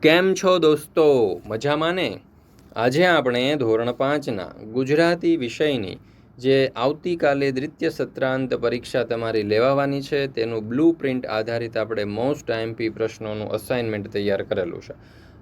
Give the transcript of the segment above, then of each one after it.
કેમ છો દોસ્તો? મજામાં ને? આજે આપણે ધોરણ 5ના ગુજરાતી વિષયની જે આવતીકાલે દ્વિતીય સત્રાંત પરીક્ષા તમારી લેવાવાની છે તેનું બ્લુ પ્રિન્ટ આધારિત આપણે મોસ્ટ આઈએમપી પ્રશ્નોનું અસાઇનમેન્ટ તૈયાર કરેલું છે.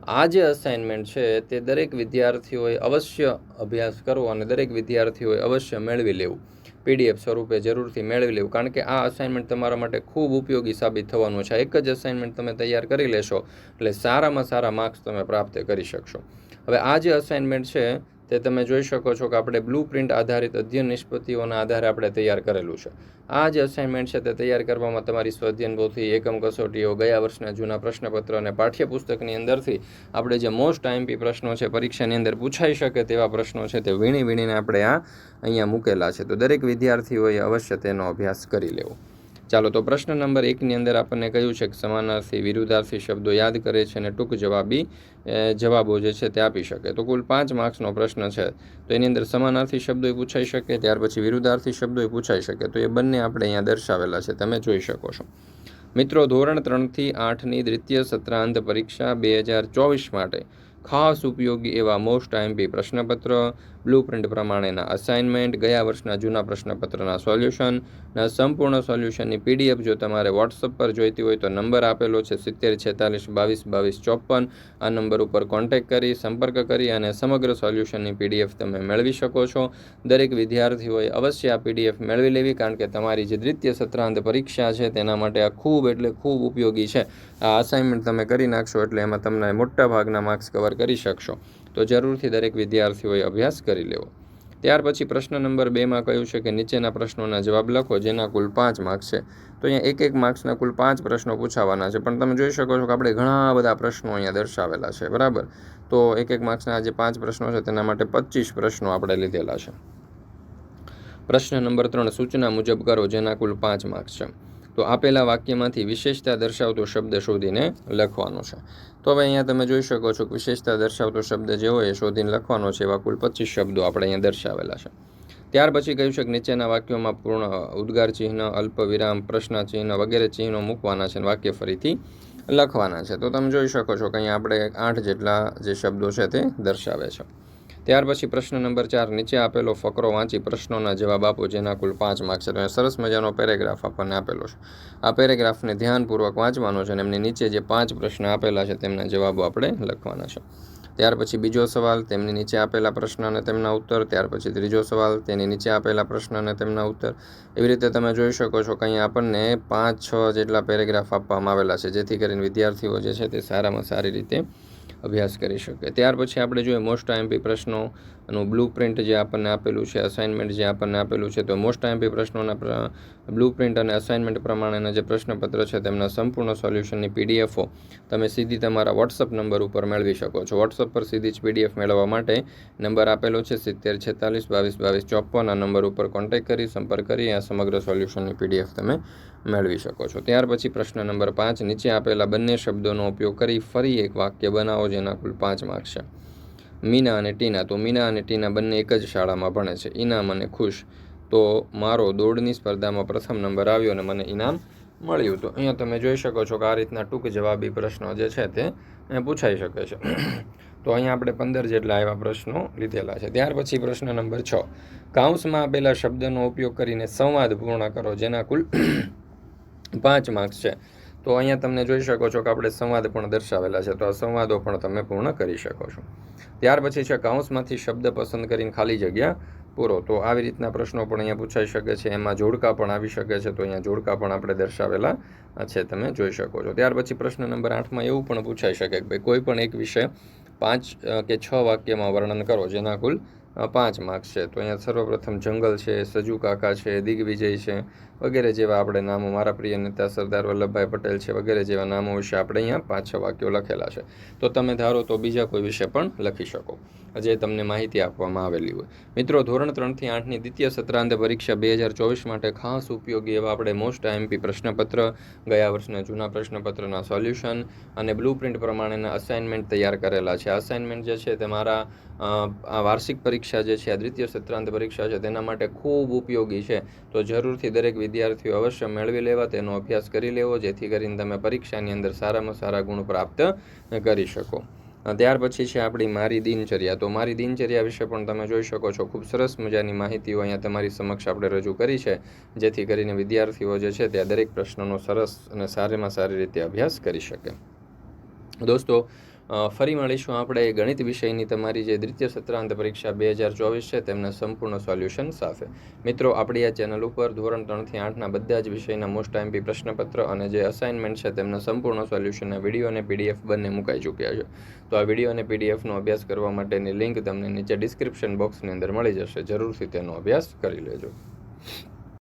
આ જે અસાઇનમેન્ટ છે તે દરેક વિદ્યાર્થીઓએ અવશ્ય અભ્યાસ કરવો અને દરેક વિદ્યાર્થીઓએ અવશ્ય મેળવી લેવું, પીડીએફ સ્વરૂપે જરૂરથી મેળવી લેવું, કારણ કે આ અસાઇનમેન્ટ તમારા માટે ખૂબ ઉપયોગી સાબિત થવાનું છે. એક જ અસાઇનમેન્ટ તમે તૈયાર કરી લેશો એટલે સારામાં સારા માર્ક્સ તમે પ્રાપ્ત કરી શકશો. હવે આ જે અસાઇનમેન્ટ છે તે તમે જોઈ શકો છો કે આપણે બ્લુ પ્રિન્ટ આધારિત અધ્યયન નિષ્પત્તિઓના આધારે આપણે તૈયાર કરેલું છે. આ જે અસાઇનમેન્ટ છે તે તૈયાર કરવામાં તમારી સ્વાધ્યાયન પોથી, એકમ કસોટીઓ, ગયા વર્ષના જૂના પ્રશ્નપત્ર અને પાઠ્યપુસ્તકની અંદરથી આપણે જે મોસ્ટ આઈએમપી પ્રશ્નો છે, પરીક્ષાની અંદર પૂછાઈ શકે તેવા પ્રશ્નો છે તે વીણીને આપણે અહીંયા મૂકેલા છે. તો દરેક વિદ્યાર્થીઓએ અવશ્ય તેનો અભ્યાસ કરી લેવો. ચાલો, તો પ્રશ્ન નંબર 1ની અંદર આપણને કહ્યું છે કે સમાનાર્થી વિરુદ્ધાર્થી શબ્દો યાદ કરે છે અને ટૂંક જવાબો જે છે તે આપી શકે. તો કુલ 5 માર્ક્સનો પ્રશ્ન છે. તો એની અંદર સમાનાર્થી શબ્દો પૂછાઈ શકે, ત્યાર પછી વિરુદ્ધાર્થી શબ્દો પૂછાઈ શકે. તો એ બંને આપણે અહીંયા દર્શાવેલા છે, તમે જોઈ શકો છો. મિત્રો, ધોરણ 3થી 8ની દ્વિતીય સત્રાંત પરીક્ષા 2024 માટે ખાસ ઉપયોગી એવા મોસ્ટ આઈએમપી પ્રશ્નપત્ર, બ્લુ પ્રિન્ટ પ્રમાણેના અસાઇનમેન્ટ, ગયા વર્ષના જૂના પ્રશ્નપત્રના સોલ્યુશનના સંપૂર્ણ સોલ્યુશનની પીડીએફ જો તમારે વોટ્સઅપ પર જોઈતી હોય તો નંબર આપેલો છે 7046222254. આ નંબર ઉપર કોન્ટેક્ટ કરી, સંપર્ક કરી અને સમગ્ર સોલ્યુશનની પીડીએફ તમે મેળવી શકો છો. દરેક વિદ્યાર્થીઓએ અવશ્ય આ પીડીએફ મેળવી લેવી, કારણ કે તમારી જે દ્વિતીય સત્રાંત પરીક્ષા છે તેના માટે આ ખૂબ ઉપયોગી છે. આ અસાઇનમેન્ટ તમે કરી નાખશો એટલે એમાં તમને મોટા ભાગના માર્ક્સ કવર કરી શકશો. તો જરૂરથી દરેક વિદ્યાર્થીઓએ અભ્યાસ કરી લેવો. ત્યાર પછી પ્રશ્ન નંબર 2માં કહ્યું છે કે નીચેના પ્રશ્નોના જવાબ લખો જેના કુલ 5 માર્ક્સ છે. તો અહીંયા એક માર્ક્સના કુલ 5 પ્રશ્નો પૂછાવાના છે, પણ તમે જોઈ શકો છો કે આપણે ઘણા બધા પ્રશ્નો અહીંયા દર્શાવેલા છે, બરાબર. તો એક માર્ક્સના જે 5 પ્રશ્નો છે તેના માટે 25 પ્રશ્નો આપણે લીધેલા છે. પ્રશ્ન નંબર 3 સૂચના મુજબ કરો જેના કુલ 5 માર્ક્સ છે. તો આપેલા વાક્યમાંથી વિશેષતા દર્શાવતો શબ્દ શોધીને લખવાનો છે. તો હવે અહીંયા તમે જોઈ શકો છો કે વિશેષતા દર્શાવતો શબ્દ જે હોય એ શોધીને લખવાનો છે. એવા કુલ 25 શબ્દો આપણે અહીંયા દર્શાવેલા છે. ત્યાર પછી કહ્યું છે કે નીચેના વાક્યોમાં પૂર્ણ ઉદ્ગાર ચિહ્ન, અલ્પ વિરામ, પ્રશ્ન ચિહ્ન વગેરે ચિહ્નો મૂકવાના છે અને વાક્ય ફરીથી લખવાના છે. તો તમે જોઈ શકો છો કે અહીંયા આપણે 8 જેટલા જે શબ્દો છે તે દર્શાવે છે. ત્યાર પછી પ્રશ્ન નંબર 4 નીચે આપેલો ફકરો વાંચી પ્રશ્નોના જવાબ આપો જેના કુલ 5 માર્ક્સ છે. તો અહીંયા સરસ મજાનો પેરેગ્રાફ આપણને આપેલો છે. આ પેરેગ્રાફને ધ્યાનપૂર્વક વાંચવાનો છે અને એમની નીચે જે 5 પ્રશ્ન આપેલા છે તેમના જવાબો આપણે લખવાના છે. ત્યાર પછી બીજો સવાલ, તેમની નીચે આપેલા પ્રશ્ન અને તેમના ઉત્તર. ત્યાર પછી ત્રીજો સવાલ, તેની નીચે આપેલા પ્રશ્ન અને તેમના ઉત્તર. એવી રીતે તમે જોઈ શકો છો કે અહીંયા આપણને 5-6 જેટલા પેરેગ્રાફ આપવામાં આવેલા છે, જેથી કરીને વિદ્યાર્થીઓ જે છે તે સારામાં સારી રીતે અભ્યાસ કરી શકે. ત્યાર પછી આપણે જોઈએ મોસ્ટ આઈએમપી પ્રશ્નોનું બ્લુ પ્રિન્ટ જે આપણને આપેલું છે, અસાઇનમેન્ટ જે આપણને આપેલું છે. તો મોસ્ટ આઈએમપી પ્રશ્નોના બ્લુ પ્રિન્ટ અને અસાઇનમેન્ટ પ્રમાણેના જે પ્રશ્નપત્ર છે તેમના સંપૂર્ણ સોલ્યુશનની પીડીએફો તમે સીધી તમારા વોટ્સઅપ નંબર ઉપર મેળવી શકો છો. વોટ્સઅપ પર સીધી જ પીડીએફ મેળવવા માટે નંબર આપેલો છે 7046222254. આ નંબર ઉપર કોન્ટેક્ટ કરી, સંપર્ક કરી આ સમગ્ર સોલ્યુશનની પીડીએફ તમે મેળવી શકો છો. ત્યાર પછી પ્રશ્ન નંબર 5 નીચે આપેલા બંને શબ્દોનો ઉપયોગ કરી ફરી એક વાક્ય બનાવો જેના કુલ 5 માર્ક્સ છે. મીના અને ટીના. તો મીના અને ટીના બંને એક જ શાળામાં ભણે છે. ઇનામ અને ખુશ. તો મારો દોડની સ્પર્ધામાં પ્રથમ નંબર આવ્યો અને મને ઇનામ મળ્યું. તો અહીંયા તમે જોઈ શકો છો કે આ રીતના ટૂંક જવાબી પ્રશ્નો જે છે તે પૂછાઈ શકે છે. તો અહીંયા આપણે 15 જેટલા એવા પ્રશ્નો લીધેલા છે. ત્યાર પછી પ્રશ્ન નંબર 6 કાઉન્સમાં આપેલા શબ્દનો ઉપયોગ કરીને સંવાદ પૂર્ણ કરો જેના કુલ 5 માર્ક્સ છે. તો અહીંયા તમને જોઈ શકો છો કે આપણે સંવાદ પણ દર્શાવેલા છે. તો આ સંવાદો પણ તમે પૂર્ણ કરી શકો છો. ત્યાર પછી છે કાઉન્સમાંથી શબ્દ પસંદ કરીને ખાલી જગ્યા પૂરો. તો આવી રીતના પ્રશ્નો પણ અહીંયા પૂછાઈ શકે છે. એમાં જોડકા પણ આવી શકે છે. તો અહીંયા જોડકા પણ આપણે દર્શાવેલા છે, તમે જોઈ શકો છો. ત્યાર પછી પ્રશ્ન નંબર 8માં એવું પણ પૂછાઈ શકે કે ભાઈ કોઈ પણ એક વિષય 5 કે 6 વાક્યમાં વર્ણન કરો જેના કુલ 5 માર્ક્સ છે. તો અહીંયા સર્વપ્રથમ જંગલ છે, સજુ કાકા છે, દિગ્વિજય છે વગેરે જેવા આપણે નામો, મારા પ્રિય નેતા સરદાર વલ્લભભાઈ પટેલ છે વગેરે જેવા નામો વિશે આપણે અહીંયા 5-6 વાક્યો લખેલા છે. તો તમે ધારો તો બીજા કોઈ વિશે પણ લખી શકો. જે તમને માહિતી આપવામાં આવેલી હોય. મિત્રો, ધોરણ 3થી 8ની દ્વિતીય સત્રાંત પરીક્ષા 2024 માટે ખાસ ઉપયોગી એવા આપણે મોસ્ટ આઈએમપી પ્રશ્નપત્ર, ગયા વર્ષના જૂના પ્રશ્નપત્રના સોલ્યુશન અને બ્લુપ્રિન્ટ પ્રમાણેના અસાઇનમેન્ટ તૈયાર કરેલા છે. અસાઇનમેન્ટ જે છે તે મારા આ વાર્ષિક પરીક્ષા જે છે, આ દ્વિતીય સત્રાંત પરીક્ષા છે, તેના માટે ખૂબ ઉપયોગી છે. તો જરૂરથી દરેક વિદ્યાર્થીઓ અવશ્ય મેળવી લેવા, તેનો અભ્યાસ કરી લેવો, જેથી કરીને તમે પરીક્ષાની અંદર સારામાં સારા ગુણ પ્રાપ્ત કરી શકો. ત્યાર પછી છે આપણી મારી દિનચર્યા. તો મારી દિનચર્યા વિશે પણ તમે જોઈ શકો છો, ખૂબ સરસ મજાની માહિતીઓ અહીંયા તમારી સમક્ષ આપણે રજૂ કરી છે, જેથી કરીને વિદ્યાર્થીઓ જે છે તે દરેક પ્રશ્નનો સરસ અને સારામાં સારી રીતે અભ્યાસ કરી શકે. દોસ્તો, ફરી મળીશું આપણે ગણિત વિષયની તમારી જે દ્વિતીય સત્રાંત પરીક્ષા 2024 છે તેમના સંપૂર્ણ સોલ્યુશન સાથે. મિત્રો, આપણી આ ચેનલ ઉપર ધોરણ 3થી 8ના બધા જ વિષયના મોસ્ટ આઈએમપી પ્રશ્નપત્ર અને જે અસાઇનમેન્ટ છે તેમના સંપૂર્ણ સોલ્યુશનના વિડીયો અને પીડીએફ બંને મુકાઈ ચૂક્યા છે. તો આ વિડીયો અને પીડીએફનો અભ્યાસ કરવા માટેની લિંક તમને નીચે ડિસ્ક્રિપ્શન બોક્સની અંદર મળી જશે. જરૂરથી તેનો અભ્યાસ કરી લેજો.